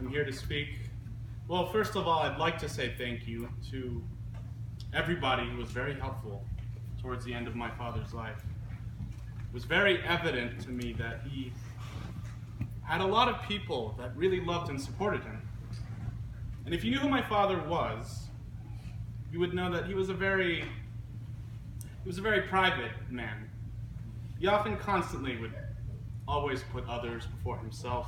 I'm here to speak. Well, first of all, I'd like to say thank you to everybody who was very helpful towards the end of my father's life. It was very evident to me that he had a lot of people that really loved and supported him. And if you knew who my father was, you would know that he was a very private man. He often constantly would always put others before himself.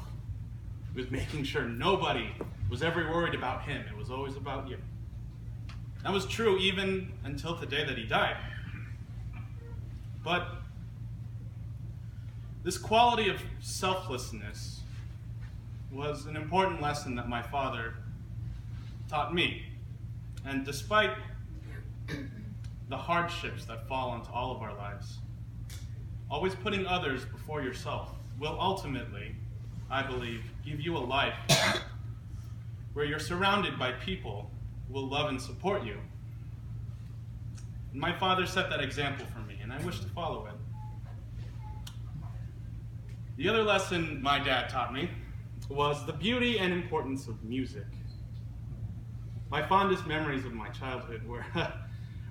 He was making sure nobody was ever worried about him. It was always about you. That was true even until the day that he died. But this quality of selflessness was an important lesson that my father taught me. And despite the hardships that fall into all of our lives, always putting others before yourself will ultimately, I believe, give you a life where you're surrounded by people who will love and support you. And my father set that example for me, and I wish to follow it. The other lesson my dad taught me was the beauty and importance of music. My fondest memories of my childhood were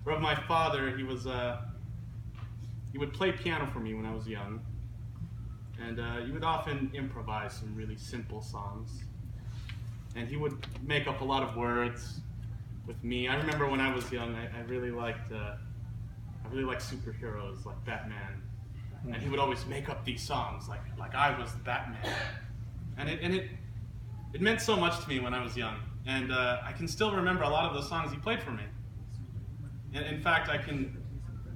of my father. He would play piano for me when I was young, and he would often improvise some really simple songs. And he would make up a lot of words with me. I remember when I was young, I really liked superheroes like Batman, and he would always make up these songs like I was Batman, and it meant so much to me when I was young. And I can still remember a lot of those songs he played for me. And in fact, I can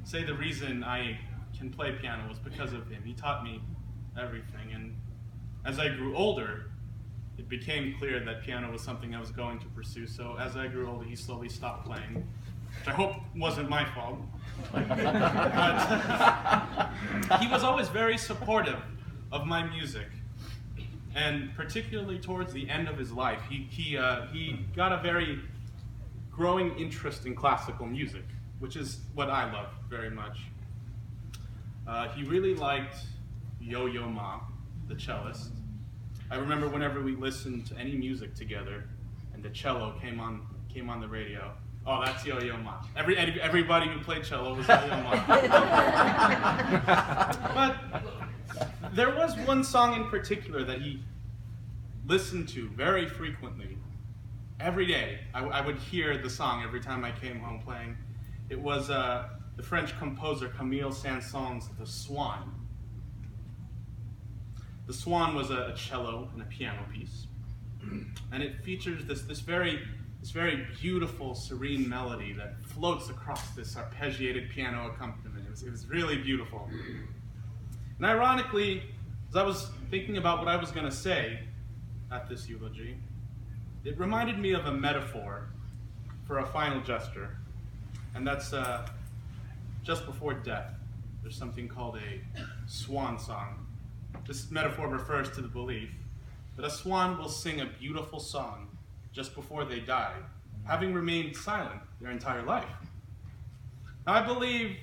say the reason I can play piano was because of him. He taught me everything. And as I grew older, it became clear that piano was something I was going to pursue. So as I grew older, he slowly stopped playing, which I hope wasn't my fault. But he was always very supportive of my music. And particularly towards the end of his life, he got a very growing interest in classical music, which is what I love very much. He really liked Yo-Yo Ma, the cellist. I remember whenever we listened to any music together, and the cello came on the radio. Oh, that's Yo-Yo Ma. Everybody who played cello was Yo-Yo Ma. But there was one song in particular that he listened to very frequently. Every day, I would hear the song every time I came home playing. It was the French composer Camille Saint-Saëns' The Swan. The Swan was a cello and a piano piece, and it features this very beautiful, serene melody that floats across this arpeggiated piano accompaniment. It was really beautiful. And ironically, as I was thinking about what I was going to say at this eulogy, it reminded me of a metaphor for a final gesture, and that's just before death. There's something called a swan song. This metaphor refers to the belief that a swan will sing a beautiful song just before they die, having remained silent their entire life. Now, I believe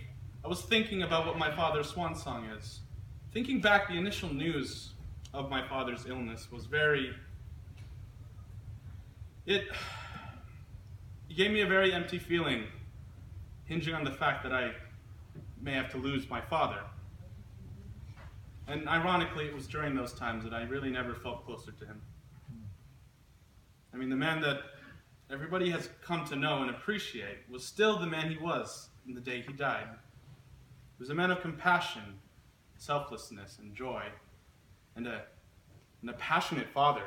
I was thinking about what my father's swan song is. Thinking back, the initial news of my father's illness was it gave me a very empty feeling, hinging on the fact that I may have to lose my father. And ironically, it was during those times that I really never felt closer to him. I mean, the man that everybody has come to know and appreciate was still the man he was in the day he died. He was a man of compassion, selflessness, and joy, and a passionate father.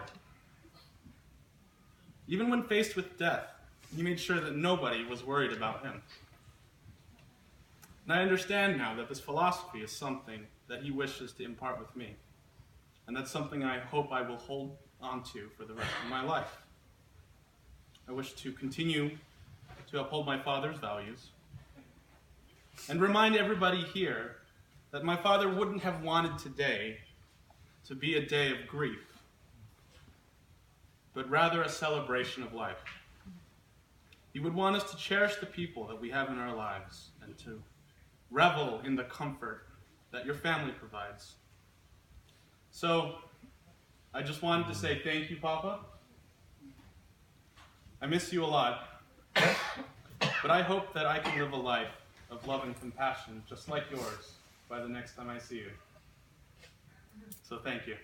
Even when faced with death, he made sure that nobody was worried about him. And I understand now that this philosophy is something that he wishes to impart with me. And that's something I hope I will hold on to for the rest of my life. I wish to continue to uphold my father's values and remind everybody here that my father wouldn't have wanted today to be a day of grief, but rather a celebration of life. He would want us to cherish the people that we have in our lives and to revel in the comfort that your family provides. So, I just wanted to say thank you, Papa, I miss you a lot, but I hope that I can live a life of love and compassion just like yours by the next time I see you. So thank you.